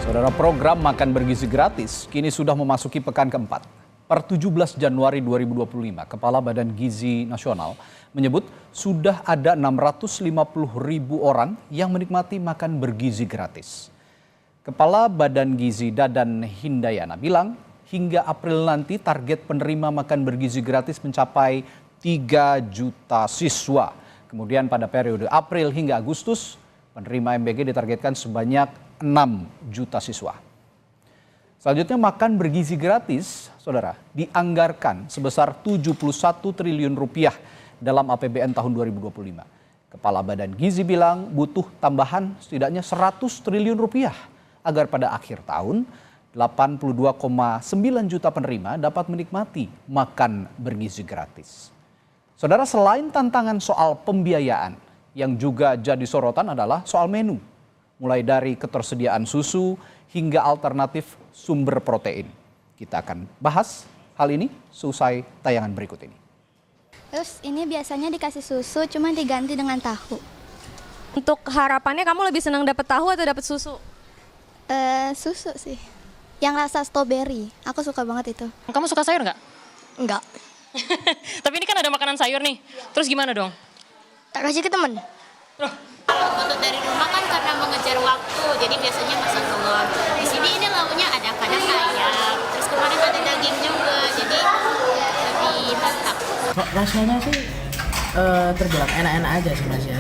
Saudara, program makan bergizi gratis kini sudah memasuki pekan keempat. Per 17 Januari 2025, Kepala Badan Gizi Nasional menyebut sudah ada 650.000 orang yang menikmati makan bergizi gratis. Kepala Badan Gizi Dadan Hindayana bilang hingga April nanti target penerima makan bergizi gratis mencapai 3 juta siswa. Kemudian pada periode April hingga Agustus, penerima MBG ditargetkan sebanyak 6 juta siswa. Selanjutnya, makan bergizi gratis, saudara, dianggarkan sebesar 71 triliun rupiah dalam APBN tahun 2025. Kepala Badan Gizi bilang butuh tambahan setidaknya 100 triliun rupiah agar pada akhir tahun 82,9 juta penerima dapat menikmati makan bergizi gratis. Saudara, selain tantangan soal pembiayaan, yang juga jadi sorotan adalah soal menu. Mulai dari ketersediaan susu hingga alternatif sumber protein. Kita akan bahas hal ini seusai tayangan berikut ini. Terus ini biasanya dikasih susu, cuma diganti dengan tahu. Untuk harapannya kamu lebih senang dapat tahu atau dapat susu? Susu sih. Yang rasa stroberi, aku suka banget itu. Kamu suka sayur nggak? Enggak. Tapi ini kan ada makanan sayur nih. Terus gimana dong? Tak kasih ke temen. Untuk dari rumah kan karena mengejar waktu, jadi biasanya masak telur. Di sini ini lauknya ada kadang ayam, terus kemarin ada daging juga, jadi lebih mantap. Rasanya sih terbilang enak-enak aja sih Mas ya.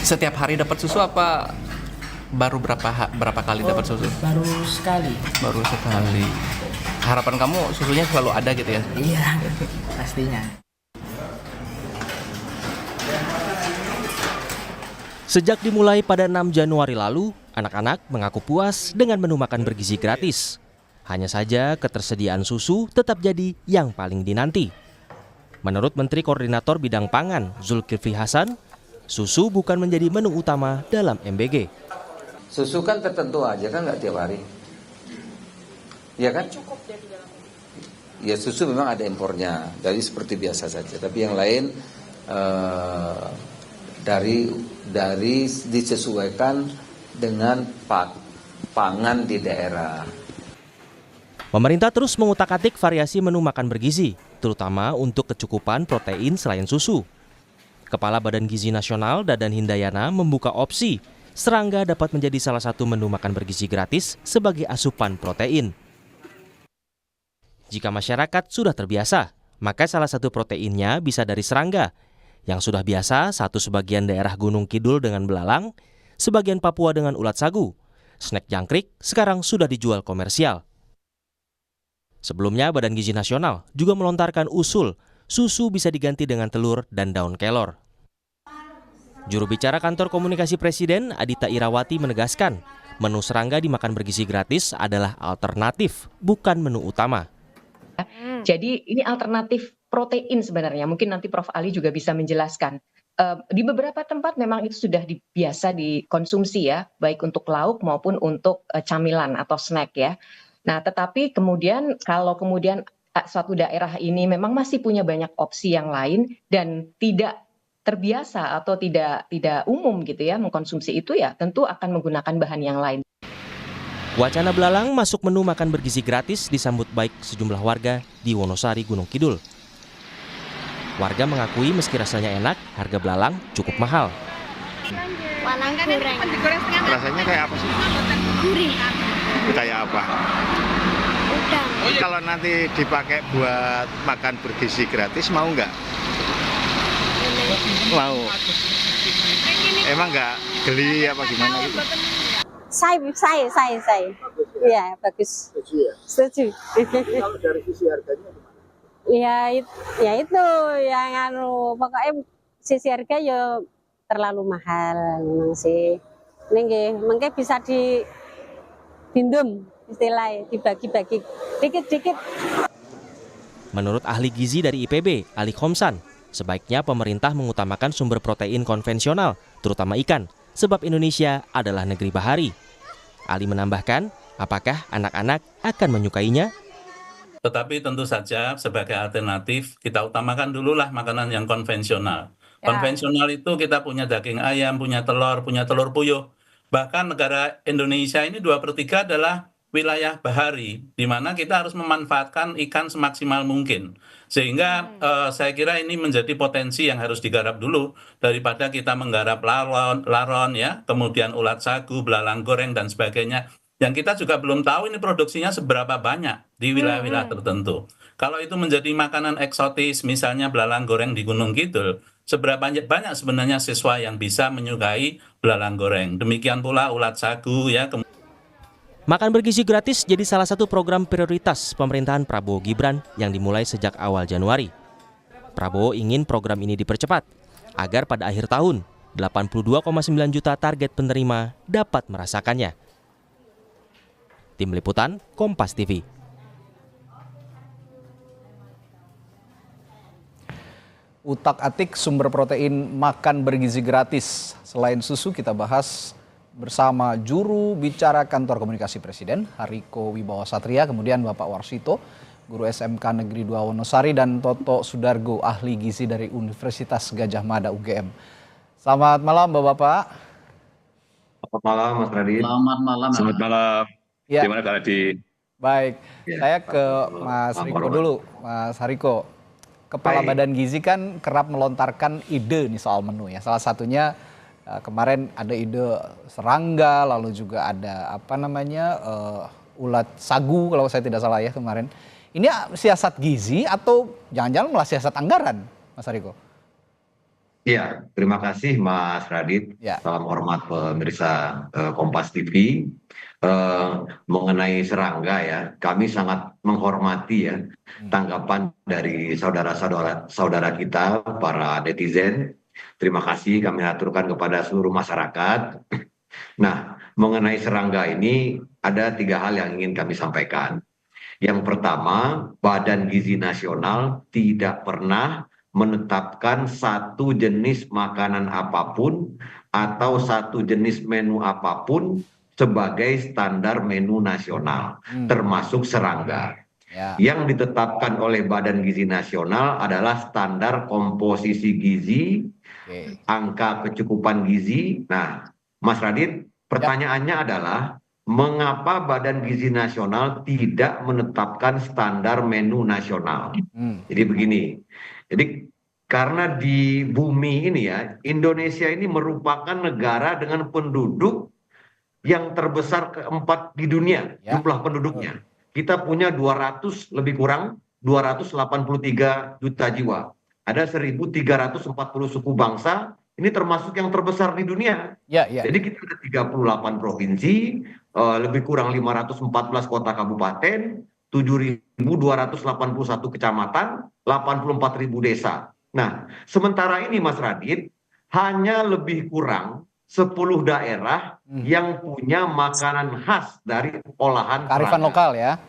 Setiap hari dapat susu apa baru berapa kali dapat susu? Baru sekali. Baru sekali. Harapan kamu susunya selalu ada gitu ya? Iya, pastinya. Sejak dimulai pada 6 Januari lalu, anak-anak mengaku puas dengan menu makan bergizi gratis. Hanya saja ketersediaan susu tetap jadi yang paling dinanti. Menurut Menteri Koordinator Bidang Pangan, Zulkifli Hasan, susu bukan menjadi menu utama dalam MBG. Susu kan tertentu aja kan, nggak tiap hari. Iya kan? Ya susu memang ada impornya, jadi seperti biasa saja. Tapi yang lain dari disesuaikan dengan pangan di daerah. Pemerintah terus mengutak-atik variasi menu makan bergizi, terutama untuk kecukupan protein selain susu. Kepala Badan Gizi Nasional Dadan Hindayana membuka opsi serangga dapat menjadi salah satu menu makan bergizi gratis sebagai asupan protein. Jika masyarakat sudah terbiasa, maka salah satu proteinnya bisa dari serangga. Yang sudah biasa, satu sebagian daerah Gunung Kidul dengan belalang, sebagian Papua dengan ulat sagu. Snack jangkrik sekarang sudah dijual komersial. Sebelumnya, Badan Gizi Nasional juga melontarkan usul susu bisa diganti dengan telur dan daun kelor. Juru bicara Kantor Komunikasi Presiden, Adita Irawati menegaskan, menu serangga dimakan bergizi gratis adalah alternatif, bukan menu utama. Jadi ini alternatif protein sebenarnya, mungkin nanti Prof. Ali juga bisa menjelaskan. Di beberapa tempat memang itu sudah biasa dikonsumsi ya, baik untuk lauk maupun untuk camilan atau snack ya. Nah tetapi kemudian kalau kemudian suatu daerah ini memang masih punya banyak opsi yang lain dan tidak terbiasa atau tidak umum gitu ya mengkonsumsi itu, ya tentu akan menggunakan bahan yang lain. Wacana belalang masuk menu makan bergizi gratis disambut baik sejumlah warga di Wonosari, Gunung Kidul. Warga mengakui meski rasanya enak, harga belalang cukup mahal. Rasanya kayak apa sih? Gurih. Kayak apa? Udang. Kalau nanti dipakai buat makan bergizi gratis mau nggak? Mau. Emang nggak geli apa gimana gitu? Saya. Iya, bagus. Setuju. Kalau dari sisi harganya gimana? Ya itu yang pokoknya sisi harga ya terlalu mahal memang sih. Ini mungkin bisa dipindum istilahnya, dibagi-bagi dikit-dikit. Menurut ahli gizi dari IPB, Ali Khomsan, sebaiknya pemerintah mengutamakan sumber protein konvensional, terutama ikan, sebab Indonesia adalah negeri bahari. Ali menambahkan, apakah anak-anak akan menyukainya? Tetapi tentu saja sebagai alternatif kita utamakan dululah makanan yang konvensional. Ya. Konvensional itu kita punya daging ayam, punya telur puyuh. Bahkan negara Indonesia ini 2/3 adalah wilayah bahari, di mana kita harus memanfaatkan ikan semaksimal mungkin. Sehingga saya kira ini menjadi potensi yang harus digarap dulu daripada kita menggarap laron ya, kemudian ulat sagu, belalang goreng dan sebagainya. Yang kita juga belum tahu ini produksinya seberapa banyak di wilayah-wilayah tertentu. Kalau itu menjadi makanan eksotis, misalnya belalang goreng di Gunung Kidul, seberapa banyak sebenarnya siswa yang bisa menyukai belalang goreng. Demikian pula ulat sagu ya. Makan bergizi gratis jadi salah satu program prioritas pemerintahan Prabowo Gibran yang dimulai sejak awal Januari. Prabowo ingin program ini dipercepat agar pada akhir tahun 82,9 juta target penerima dapat merasakannya. Tim Liputan, Kompas TV. Utak-atik sumber protein makan bergizi gratis. Selain susu, kita bahas bersama juru bicara kantor komunikasi Presiden, Hariko Wibawa Satria, kemudian Bapak Warsito, guru SMK Negeri 2 Wonosari, dan Toto Sudargo, ahli gizi dari Universitas Gadjah Mada UGM. Selamat malam Bapak-Bapak. Selamat malam Mas Radit. Selamat malam. Selamat malam. Ya. Gimana Kak Radit? Baik, Ya, saya ke Mas Hariko dulu. Mas Hariko, Kepala Badan Gizi kan kerap melontarkan ide nih soal menu ya. Salah satunya kemarin ada ide serangga, lalu juga ada ulat sagu kalau saya tidak salah ya kemarin. Ini siasat gizi atau jangan-jangan malah siasat anggaran, Mas Hariko? Iya, terima kasih Mas Radit. Ya. Salam hormat pemirsa Kompas TV. Mengenai serangga ya, kami sangat menghormati ya tanggapan dari saudara kita para netizen. Terima kasih kami aturkan kepada seluruh masyarakat. Nah, mengenai serangga ini ada 3 hal yang ingin kami sampaikan. Yang pertama, Badan Gizi Nasional tidak pernah menetapkan satu jenis makanan apapun atau satu jenis menu apapun sebagai standar menu nasional, termasuk serangga. Ya. Yang ditetapkan oleh Badan Gizi Nasional adalah standar komposisi gizi, angka kecukupan gizi. Nah, Mas Radit, pertanyaannya adalah mengapa Badan Gizi Nasional tidak menetapkan standar menu nasional? Jadi begini, jadi karena di bumi ini ya, Indonesia ini merupakan negara dengan penduduk yang terbesar keempat di dunia, jumlah penduduknya. Kita punya 283 juta jiwa. Ada 1.340 suku bangsa, ini termasuk yang terbesar di dunia. Jadi kita ada 38 provinsi, lebih kurang 514 kota kabupaten, 7.281 kecamatan, 84.000 desa. Nah, sementara ini Mas Radit, hanya lebih kurang 10 daerah yang punya makanan khas dari olahan kearifan lokal ya.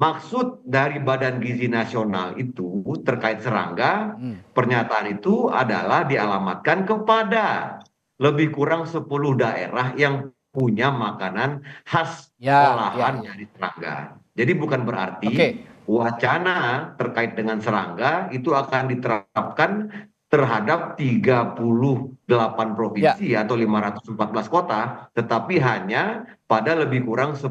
Maksud dari Badan Gizi Nasional itu terkait serangga, pernyataan itu adalah dialamatkan kepada lebih kurang 10 daerah yang punya makanan khas olahan dari serangga. Jadi bukan berarti wacana terkait dengan serangga itu akan diterapkan terhadap 38 provinsi atau 514 kota, tetapi hanya pada lebih kurang 10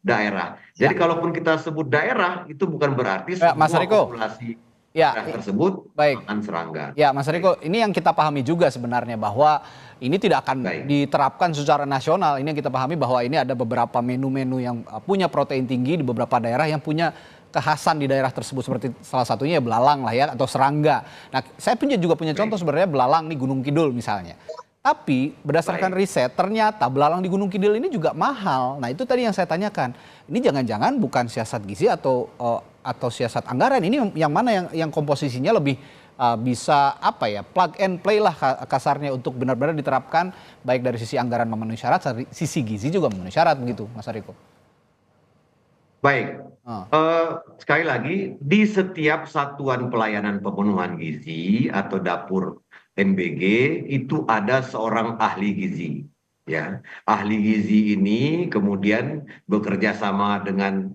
daerah. Jadi kalaupun kita sebut daerah, itu bukan berarti semua populasi daerah tersebut makan serangga. Ya, Mas Hariko, ini yang kita pahami juga sebenarnya bahwa ini tidak akan diterapkan secara nasional. Ini yang kita pahami bahwa ini ada beberapa menu-menu yang punya protein tinggi di beberapa daerah yang punya kekhasan di daerah tersebut, seperti salah satunya ya belalang lah ya, atau serangga. Nah, saya juga punya contoh sebenarnya belalang di Gunung Kidul misalnya. Tapi berdasarkan riset ternyata belalang di Gunung Kidul ini juga mahal. Nah, itu tadi yang saya tanyakan. Ini jangan-jangan bukan siasat gizi atau siasat anggaran. Ini yang mana yang komposisinya lebih bisa plug and play lah kasarnya untuk benar-benar diterapkan baik dari sisi anggaran memenuhi syarat, sisi gizi juga memenuhi syarat begitu, Mas Hariko. Baik, sekali lagi di setiap satuan pelayanan pemenuhan gizi atau dapur MBG itu ada seorang ahli gizi. Ya, ahli gizi ini kemudian bekerja sama dengan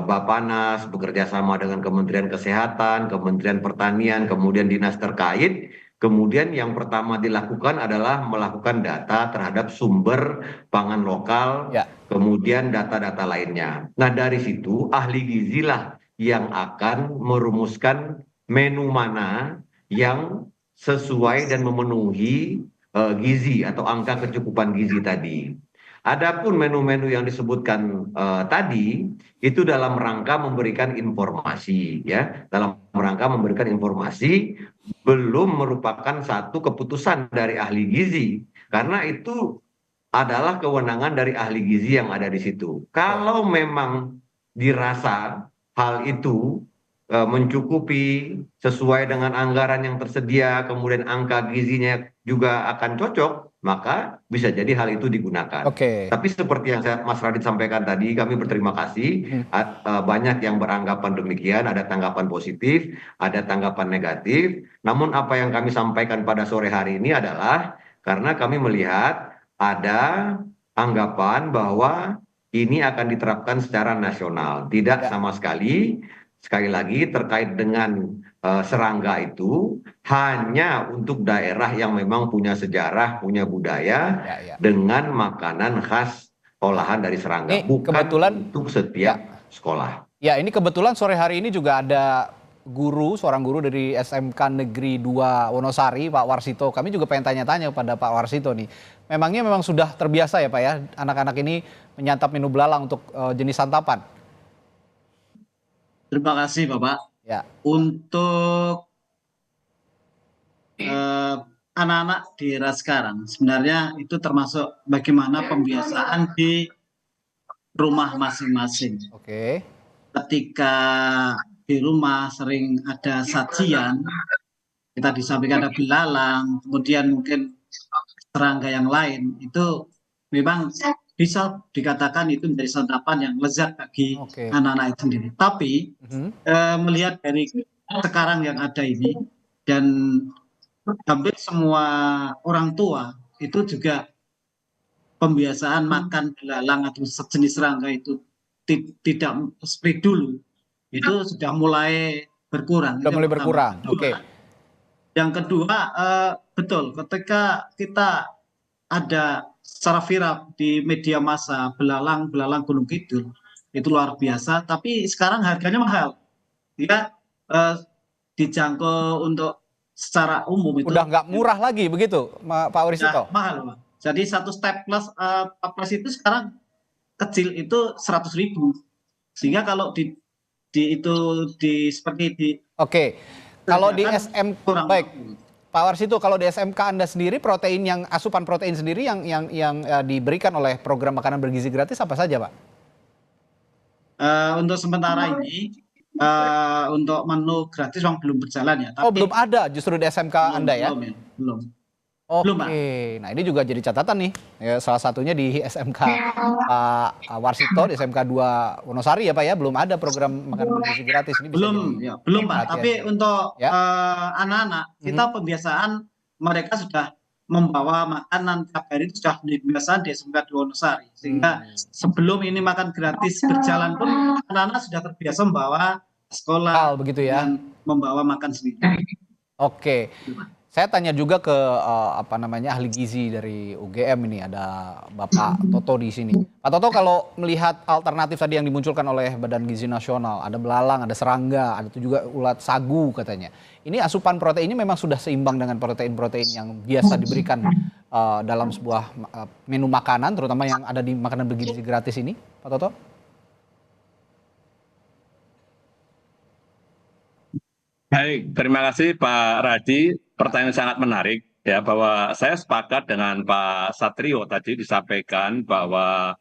Bappenas, bekerja sama dengan Kementerian Kesehatan, Kementerian Pertanian, kemudian dinas terkait kemudian yang pertama dilakukan adalah melakukan data terhadap sumber pangan lokal, kemudian data-data lainnya. Nah, dari situ ahli gizi lah yang akan merumuskan menu mana yang sesuai dan memenuhi gizi atau angka kecukupan gizi tadi. Adapun menu-menu yang disebutkan tadi itu dalam rangka memberikan informasi, ya, dalam rangka memberikan informasi, belum merupakan satu keputusan dari ahli gizi, karena itu adalah kewenangan dari ahli gizi yang ada di situ. Kalau memang dirasa hal itu mencukupi sesuai dengan anggaran yang tersedia, kemudian angka gizinya juga akan cocok, maka bisa jadi hal itu digunakan. Tapi seperti yang Mas Radit sampaikan tadi, kami berterima kasih. Banyak yang beranggapan demikian, ada tanggapan positif, ada tanggapan negatif. Namun apa yang kami sampaikan pada sore hari ini adalah karena kami melihat ada anggapan bahwa ini akan diterapkan secara nasional, tidak sama sekali lagi terkait dengan serangga itu hanya untuk daerah yang memang punya sejarah, punya budaya dengan makanan khas olahan dari serangga, bukan untuk setiap sekolah. Ya, ini kebetulan sore hari ini juga ada seorang guru dari SMK Negeri 2 Wonosari, Pak Warsito. Kami juga pengen tanya-tanya pada Pak Warsito nih. Memang sudah terbiasa ya Pak ya, anak-anak ini menyantap menu belalang untuk jenis santapan? Terima kasih Bapak. Ya. Untuk anak-anak di era sekarang, sebenarnya itu termasuk bagaimana pembiasaan di rumah masing-masing. Ketika di rumah sering ada sajian, kita disampaikan ada belalang, kemudian mungkin serangga yang lain, itu memang bisa dikatakan itu menjadi santapan yang lezat bagi anak-anak itu sendiri. Tapi melihat dari sekarang yang ada ini, dan hampir semua orang tua itu juga pembiasaan makan belalang atau sejenis serangga itu tidak seperti dulu, itu sudah mulai berkurang. Sudah mulai berkurang. Yang kedua, betul, ketika kita ada secara viral di media massa belalang Gunung Kidul, itu luar biasa, tapi sekarang harganya mahal. Dia dijangkau untuk secara umum itu udah nggak murah lagi begitu, Pak Warsito? Mahal, Pak. Jadi satu staples itu sekarang kecil itu 100.000. Sehingga kalau kalau di SMK baik. Pak Warsito, kalau di SMK Anda sendiri asupan protein sendiri yang diberikan oleh program makanan bergizi gratis apa saja, Pak? Untuk sementara ini untuk menu gratis memang belum berjalan ya. Tapi belum ada justru di SMK Anda ya? Belum. Nah ini juga jadi catatan nih, ya, salah satunya di SMK Pak Warsito, di SMK 2 Wonosari ya Pak ya, belum ada program makanan bergizi gratis. Ini belum Pak, tapi untuk anak-anak, kita pembiasaan mereka sudah membawa makanan tiap hari, itu sudah kebiasaan di SMK 2 Wonosari, sehingga sebelum ini makan gratis berjalan pun anak-anak sudah terbiasa membawa sekolah dan membawa makan sendiri. Saya tanya juga ke ahli gizi dari UGM ini, ada Bapak Toto di sini. Pak Toto, kalau melihat alternatif tadi yang dimunculkan oleh Badan Gizi Nasional, ada belalang, ada serangga, ada juga ulat sagu katanya. Ini asupan protein ini memang sudah seimbang dengan protein-protein yang biasa diberikan dalam sebuah menu makanan, terutama yang ada di makanan bergizi gratis ini, Pak Toto? Baik, terima kasih Pak Radi. Pertanyaan sangat menarik ya, bahwa saya sepakat dengan Pak Satrio tadi disampaikan bahwa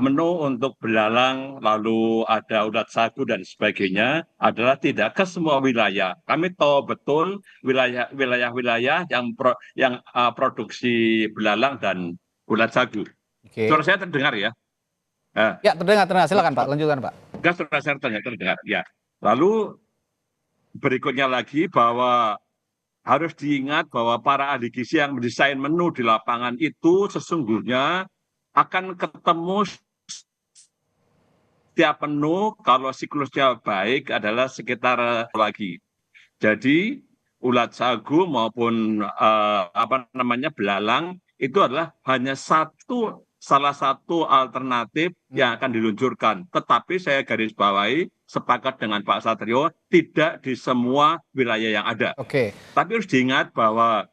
menu untuk belalang lalu ada ulat sagu dan sebagainya adalah tidak ke semua wilayah. Kami tahu betul wilayah-wilayah yang produksi belalang dan ulat sagu. Suara saya terdengar ya? Ya, terdengar. Silakan Pak, lanjutkan Pak. Suara saya terdengar ya. Lalu berikutnya lagi bahwa harus diingat bahwa para ahli gizi yang mendesain menu di lapangan itu sesungguhnya akan ketemu setiap menu kalau siklusnya baik adalah sekitar lagi. Jadi ulat sagu maupun belalang itu adalah hanya salah satu alternatif yang akan diluncurkan. Tetapi saya garis bawahi, sepakat dengan Pak Satrio, tidak di semua wilayah yang ada. Tapi harus diingat bahwa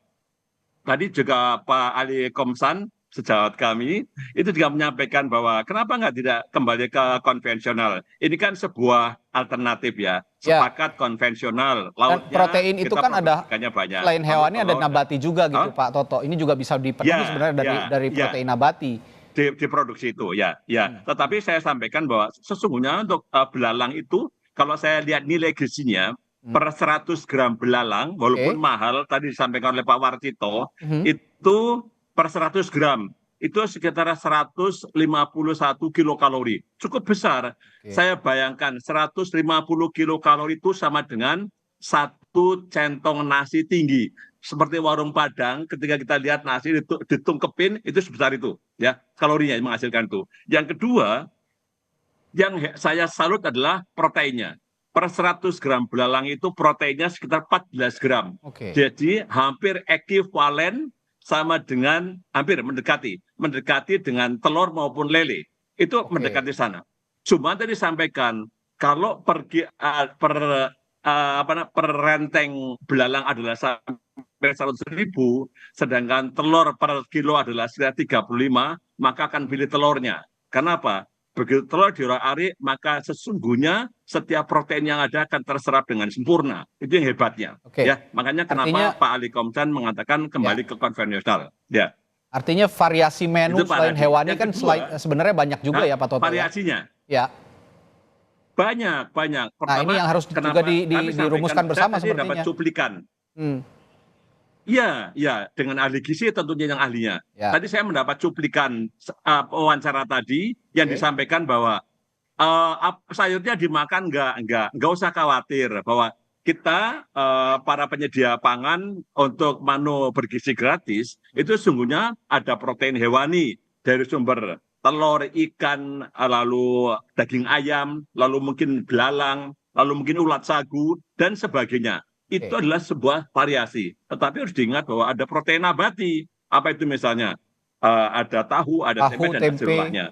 tadi juga Pak Ali Komsan, sejawat kami, itu juga menyampaikan bahwa kenapa tidak kembali ke konvensional. Ini kan sebuah alternatif ya, sepakat konvensional. Lautnya, dan protein itu kan ada, banyak. Selain hewani ada nabati juga gitu Pak Toto. Ini juga bisa dipenuhi sebenarnya dari protein nabati. Diproduksi itu, ya. Tetapi saya sampaikan bahwa sesungguhnya untuk belalang itu, kalau saya lihat nilai gizinya, per 100 gram belalang, walaupun mahal, tadi disampaikan oleh Pak Warcito, itu per 100 gram, itu sekitar 151 kilokalori. Cukup besar. Saya bayangkan 150 kilokalori itu sama dengan 1 centong nasi tinggi. Seperti warung Padang, ketika kita lihat nasi ditungkepin, itu sebesar itu. Ya, kalorinya yang menghasilkan itu. Yang kedua, yang saya salut adalah proteinnya. Per 100 gram belalang itu proteinnya sekitar 14 gram. Jadi hampir ekuivalen sama dengan, hampir mendekati dengan telur maupun lele. Itu mendekati sana. Cuma tadi sampaikan, kalau per renteng belalang adalah sampai 100.000, sedangkan telur per kilo adalah sekitar 35, maka akan pilih telurnya. Kenapa? Begitu telur diorak-arik, maka sesungguhnya setiap protein yang ada akan terserap dengan sempurna. Itu yang hebatnya. Ya, makanya kenapa Pak Ali Komsan mengatakan kembali ke konvensional. Ya. Artinya variasi menu selain hewani kan sebenarnya banyak juga ya Pak Toto. Variasinya. Ya. Banyak. Pertama, ini yang harus juga dirumuskan bersama sepertinya. Dapat cuplikan. Iya, dengan ahli gizi tentunya yang ahlinya. Tadi saya mendapat cuplikan wawancara tadi yang disampaikan bahwa sayurnya dimakan nggak usah khawatir bahwa kita para penyedia pangan untuk menu bergizi gratis itu sungguhnya ada protein hewani dari sumber telur, ikan, lalu daging ayam, lalu mungkin belalang, lalu mungkin ulat sagu dan sebagainya. Itu adalah sebuah variasi. Tetapi harus diingat bahwa ada protein nabati. Apa itu misalnya? Ada tahu, ada tempe, dan jeruannya.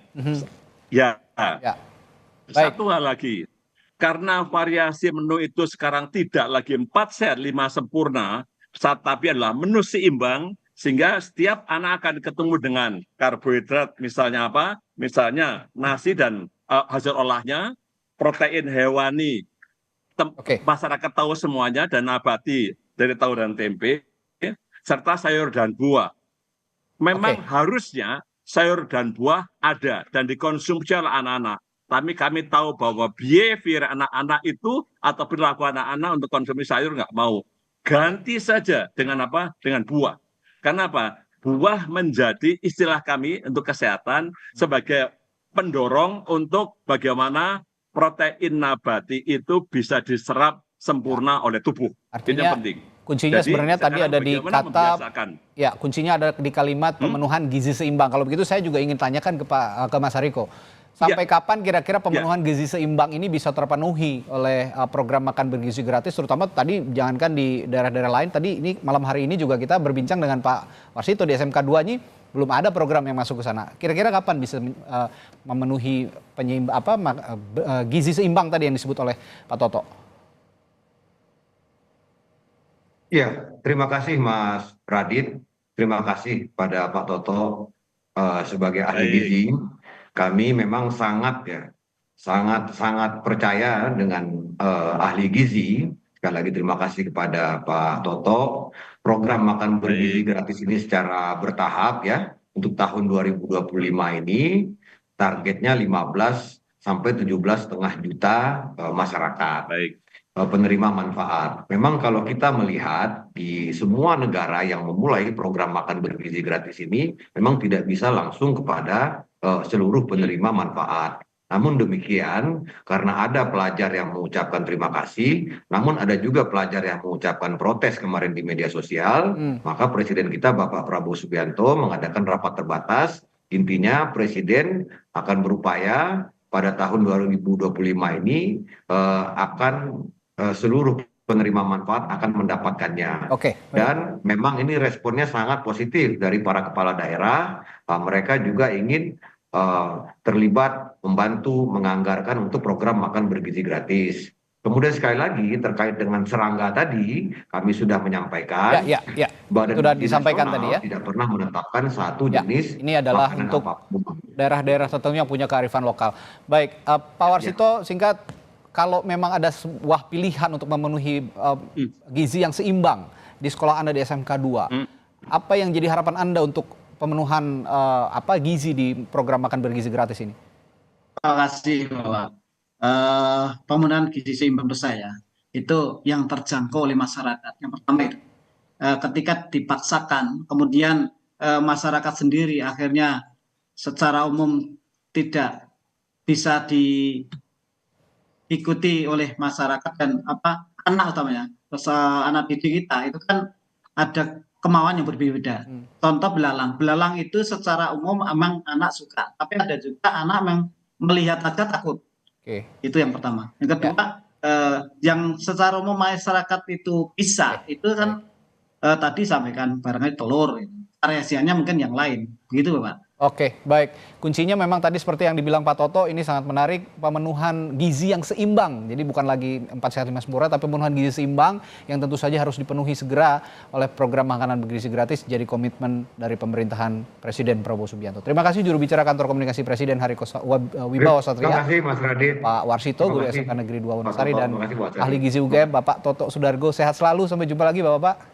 Ya. Satu hal lagi. Karena variasi menu itu sekarang tidak lagi 4 set, 5 sempurna, tapi adalah menu seimbang, sehingga setiap anak akan ketemu dengan karbohidrat, misalnya apa? Misalnya nasi dan hasil olahnya, protein hewani, masyarakat tahu semuanya, dan nabati dari tahu dan tempe, serta sayur dan buah. Memang harusnya sayur dan buah ada dan dikonsumsi oleh anak-anak. Tapi kami tahu bahwa behavior anak-anak itu atau perilaku anak-anak untuk konsumsi sayur nggak mau. Ganti saja dengan apa? Dengan buah. Karena apa? Buah menjadi istilah kami untuk kesehatan sebagai pendorong untuk bagaimana protein nabati itu bisa diserap sempurna oleh tubuh. Artinya, itu yang penting. Kuncinya sebenarnya tadi ada di kata, ya kuncinya ada di kalimat pemenuhan gizi seimbang. Kalau begitu saya juga ingin tanyakan ke Mas Hariko. Sampai kapan kira-kira pemenuhan gizi seimbang ini bisa terpenuhi oleh program makan bergizi gratis, terutama tadi jangankan di daerah-daerah lain, tadi ini malam hari ini juga kita berbincang dengan Pak Warcito di SMK 2 ini, belum ada program yang masuk ke sana. Kira-kira kapan bisa memenuhi gizi seimbang tadi yang disebut oleh Pak Toto? Ya, terima kasih Mas Radit, terima kasih pada Pak Toto sebagai ahli gizi. Kami memang sangat percaya dengan ahli gizi. Sekali lagi terima kasih kepada Pak Toto. Program makan bergizi gratis ini secara bertahap ya, untuk tahun 2025 ini targetnya 15 sampai 17,5 juta masyarakat penerima manfaat. Memang kalau kita melihat di semua negara yang memulai program makan bergizi gratis ini, memang tidak bisa langsung kepada seluruh penerima manfaat. Namun demikian, karena ada pelajar yang mengucapkan terima kasih, namun ada juga pelajar yang mengucapkan protes kemarin di media sosial, maka Presiden kita Bapak Prabowo Subianto mengadakan rapat terbatas. Intinya Presiden akan berupaya pada tahun 2025 ini akan seluruh penerima manfaat akan mendapatkannya. Oke. Dan memang ini responnya sangat positif dari para kepala daerah. Mereka juga ingin terlibat, membantu, menganggarkan untuk program makan bergizi gratis. Kemudian sekali lagi terkait dengan serangga tadi, kami sudah menyampaikan Badan sudah Gizi disampaikan Nasional tadi ya. tidak pernah menetapkan satu jenis Ini adalah makanan untuk apapun. daerah-daerah tertentu yang punya kearifan lokal. Baik, Pak Warsito, singkat, kalau memang ada sebuah pilihan untuk memenuhi gizi yang seimbang di sekolah Anda di SMK 2, apa yang jadi harapan Anda untuk pemenuhan gizi di program makan bergizi gratis ini? Terima kasih, Bapak. Pemenuhan gizi seimbang menurut saya itu yang terjangkau oleh masyarakat. Yang pertama itu ketika dipaksakan, kemudian masyarakat sendiri akhirnya secara umum tidak bisa diikuti oleh masyarakat dan anak utamanya, anak didik kita itu kan ada kemauan yang berbeda. Contoh belalang itu secara umum emang anak suka, tapi ada juga anak yang melihat aja takut. Itu yang pertama. Yang kedua, yang secara umum masyarakat itu bisa, itu kan tadi sampaikan barangkali telur, variasiannya mungkin yang lain, begitu Bapak. Oke, baik. Kuncinya memang tadi seperti yang dibilang Pak Toto, ini sangat menarik, pemenuhan gizi yang seimbang. Jadi bukan lagi 4 sehat 5 sempurna, tapi pemenuhan gizi seimbang yang tentu saja harus dipenuhi segera oleh program makanan bergizi gratis, jadi komitmen dari pemerintahan Presiden Prabowo Subianto. Terima kasih juru bicara Kantor Komunikasi Presiden Hariko Wibawa Satria. Terima kasih Mas Radit. Pak Warsito, guru SMK Negeri 2 Wonosari, dan ahli gizi UGM Bapak Toto Sudargo. Sehat selalu, sampai jumpa lagi Bapak-Bapak.